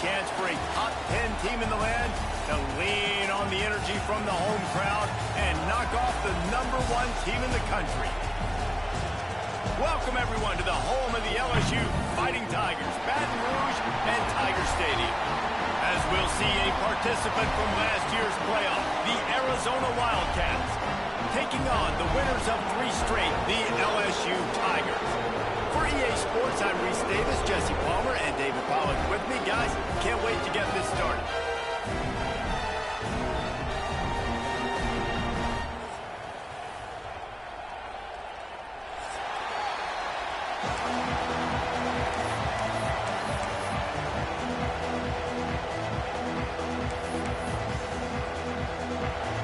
chance for a top 10 team in the land to lean on the energy from the home crowd and knock off the #1 team in the country. Welcome, everyone, to the home of the LSU Fighting Tigers, Baton Rouge and Tiger Stadium. As we'll see a participant from last year's playoff, the Arizona Wildcats, taking on the winners of 3 straight, the LSU Tigers. For EA Sports, I'm Reese Davis, Jesse Palmer, and David Pollack with me. Guys, can't wait to get this started.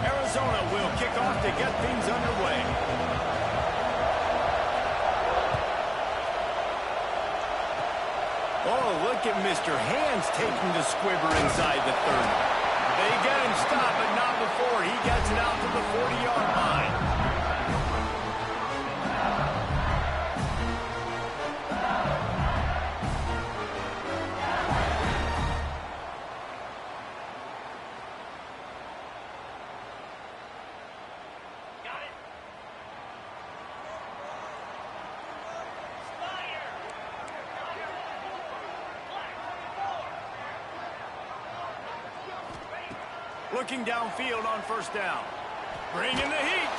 Arizona will kick off to get things underway. Oh, look at Mr. Hands taking the squibber inside the 30. They get him stopped, but not before he gets it out to the 40-yard line. Looking downfield on first down. Bringing the heat.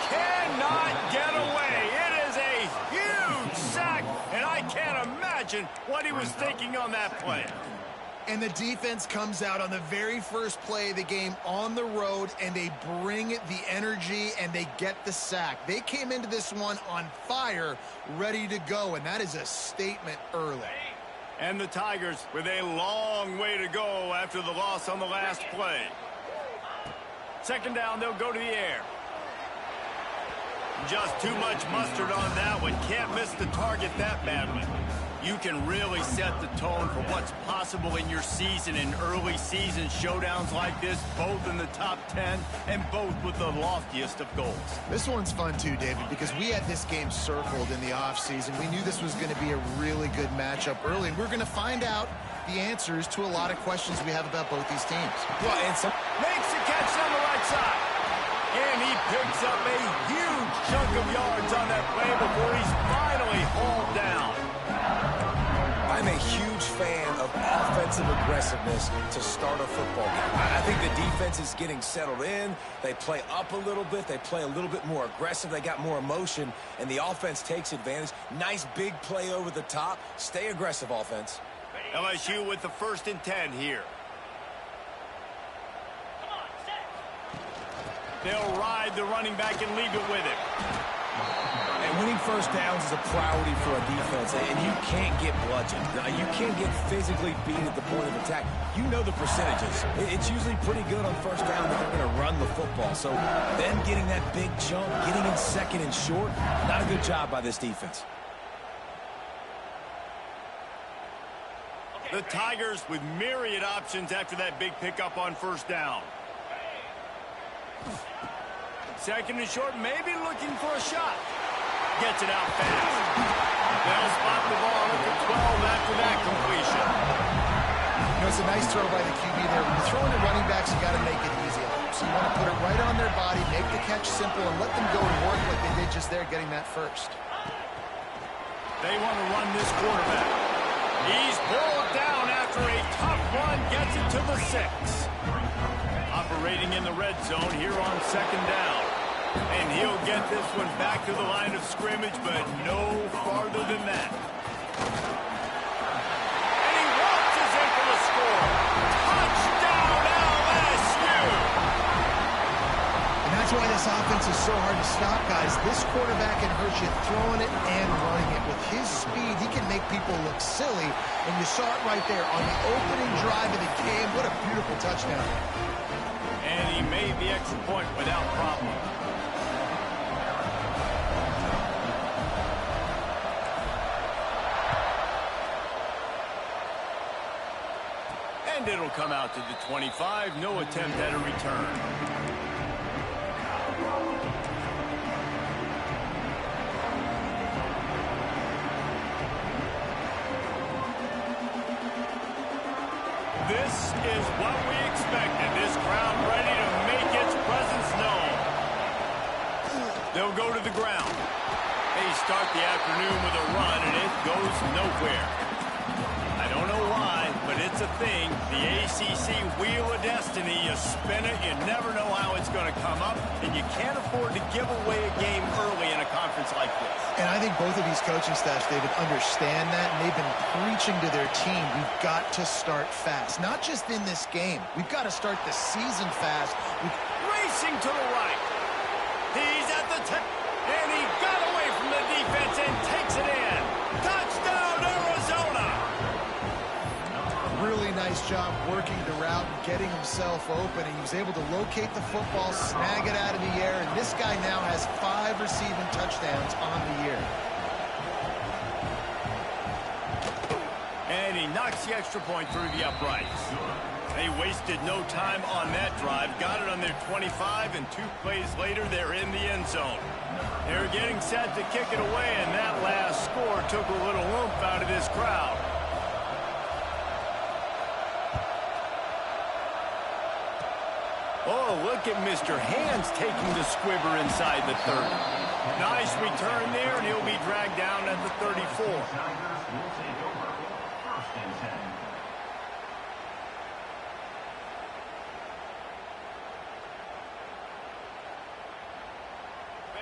Cannot get away. It is a huge sack, and I can't imagine what he was thinking on that play. And the defense comes out on the very first play of the game on the road, and they bring the energy, and they get the sack. They came into this one on fire, ready to go, and that is a statement early. And the Tigers with a long way to go after the loss on the last play. Second down, they'll go to the air. Just too much mustard on that one. Can't miss the target that badly. You can really set the tone for what's possible in your season in early season showdowns like this, both in the top 10 and both with the loftiest of goals. This one's fun too, David, because we had this game circled in the offseason. We knew this was going to be a really good matchup early, and we're going to find out the answers to a lot of questions we have about both these teams. Well, and so makes the catch on the right side. And he picks up a huge chunk of yards on that play before he's finally hauled down. I'm a huge fan of offensive aggressiveness to start a football game. I think the defense is getting settled in. They play up a little bit. They play a little bit more aggressive. They got more emotion, and the offense takes advantage. Nice big play over the top. Stay aggressive, offense. LSU with the 1st and 10 here. They'll ride the running back and leave it with him. And winning first downs is a priority for a defense, and you can't get bludgeoned. You can't get physically beat at the point of attack. You know the percentages. It's usually pretty good on first down that they're going to run the football. So them getting that big chunk, getting in second and short, not a good job by this defense. The Tigers with myriad options after that big pickup on first down. Second and short, maybe looking for a shot. Gets it out fast. They'll spot the ball at the 12 after that completion. You know, it's a nice throw by the QB there. When you're throwing at running backs, you got to make it easy. So you want to put it right on their body, make the catch simple, and let them go to work like they did just there, getting that first. They want to run this quarterback. He's pulled down after a tough run, gets it to the 6. Operating in the red zone here on second down. And he'll get this one back to the line of scrimmage, but no farther than that. And he waltzes in for the score. Touchdown, LSU! And that's why this offense is so hard to stop, guys. This quarterback can hurt you throwing it and running it. With his speed, he can make people look silly. And you saw it right there on the opening drive of the game. What a beautiful touchdown. And he made the extra point without problem. And it'll come out to the 25. No attempt at a return. This is what we expected. This crowd ready to make its presence known. They'll go to the ground. They start the afternoon with a run, and it goes nowhere. I don't know why, but it's a thing. The ACC Wheel of Destiny, you spin it, you never know how it's going to come up, and you can't afford to give away a game early in a conference like this. And I think both of these coaching staffs, David, understand that, and they've been preaching to their team, we've got to start fast. Not just in this game. We've got to start the season fast. Racing to the right. He's at the tip, and he got away from the defense and takes it in. Touchdown, Arizona! Really nice job working the route and getting himself open. And he was able to locate the football, snag it out of the air, and this guy now has 5 receiving touchdowns on the year. And he knocks the extra point through the uprights. They wasted no time on that drive. Got it on their 25, and 2 plays later, they're in the end zone. They're getting set to kick it away, and that last score took a little oomph out of this crowd. Oh, look at Mr. Hands taking the squibber inside the 30. Nice return there, and he'll be dragged down at the 34.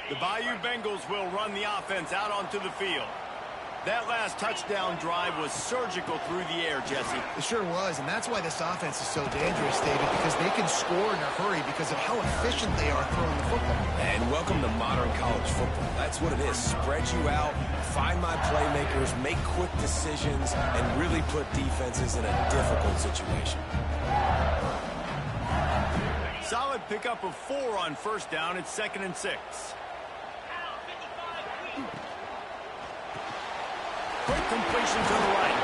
The Bayou Bengals will run the offense out onto the field. That last touchdown drive was surgical through the air, Jesse. It sure was, and that's why this offense is so dangerous, David, because they can score in a hurry because of how efficient they are throwing the football. And welcome to modern college football. That's what it is. Spread you out, find my playmakers, make quick decisions, and really put defenses in a difficult situation. Solid pickup of 4 on first down. It's 2nd and 6. Quick completion to the right.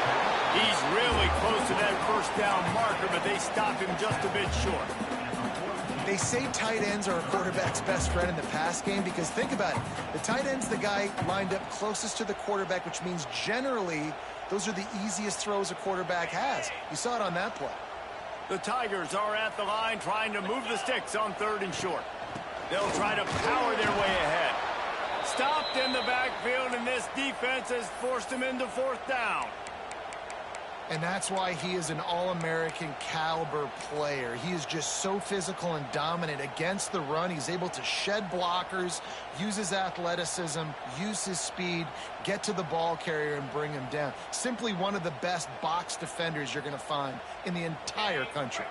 He's really close to that first down marker, but they stop him just a bit short. They say tight ends are a quarterback's best friend in the pass game because think about it. The tight end's the guy lined up closest to the quarterback, which means generally those are the easiest throws a quarterback has. You saw it on that play. The Tigers are at the line trying to move the sticks on 3rd and short. They'll try to power their way ahead. Stopped in the backfield, and this defense has forced him into 4th down. And that's why he is an All-American caliber player. He is just so physical and dominant against the run. He's able to shed blockers, use his athleticism, use his speed, get to the ball carrier and bring him down. Simply one of the best box defenders you're going to find in the entire country.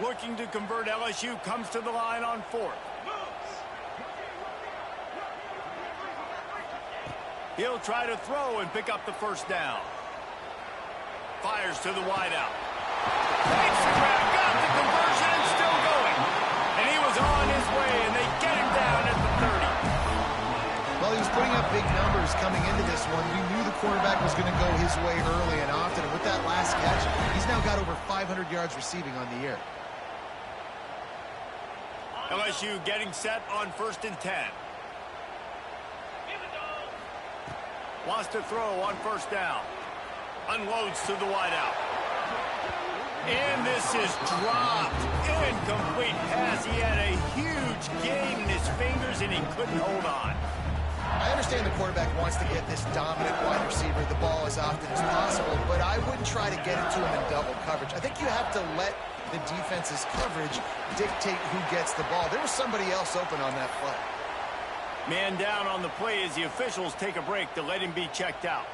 Looking to convert, LSU comes to the line on 4th. He'll try to throw and pick up the first down. Fires to the wideout. Takes the grab, got the conversion, and still going. And he was on his way, and they get him down at the 30. Well, he was putting up big numbers coming into this one. We knew the quarterback was going to go his way early and often. And with that last catch, he's now got over 500 yards receiving on the year. LSU getting set on 1st and 10. Wants to throw on first down. Unloads to the wideout. And this is dropped. Incomplete pass. He had a huge gain in his fingers, and he couldn't hold on. I understand the quarterback wants to get this dominant wide receiver the ball as often as possible, but I wouldn't try to get it to him in double coverage. I think you have to let the defense's coverage dictate who gets the ball. There was somebody else open on that play. Man down on the play as the officials take a break to let him be checked out.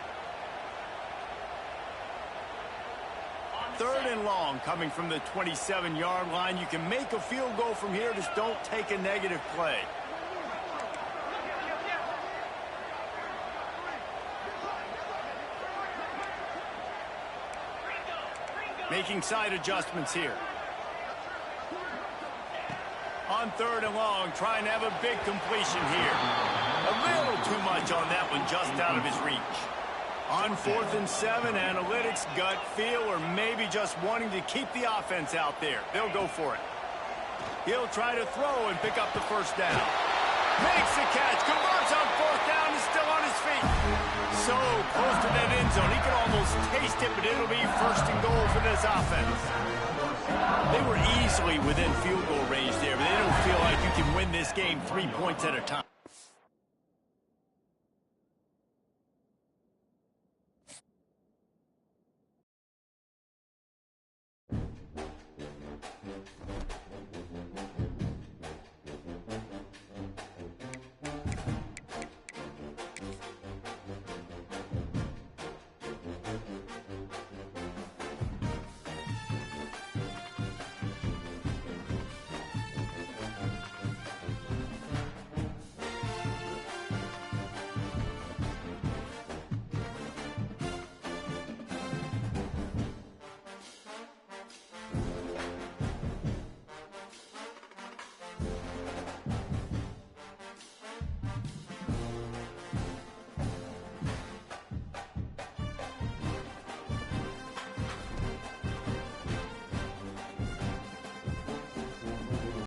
3rd and long coming from the 27-yard line. You can make a field goal from here, just don't take a negative play. Making side adjustments here. On 3rd and long, trying to have a big completion here. A little too much on that one, just out of his reach. On 4th and 7, analytics, gut feel, or maybe just wanting to keep the offense out there. They'll go for it. He'll try to throw and pick up the first down. Makes the catch, converts on 4th down, He's still on his feet. So close to that end zone. He can almost taste it, but it'll be first and goal for this offense. They were easily within field goal range there, but they don't feel like you can win this game 3 points at a time.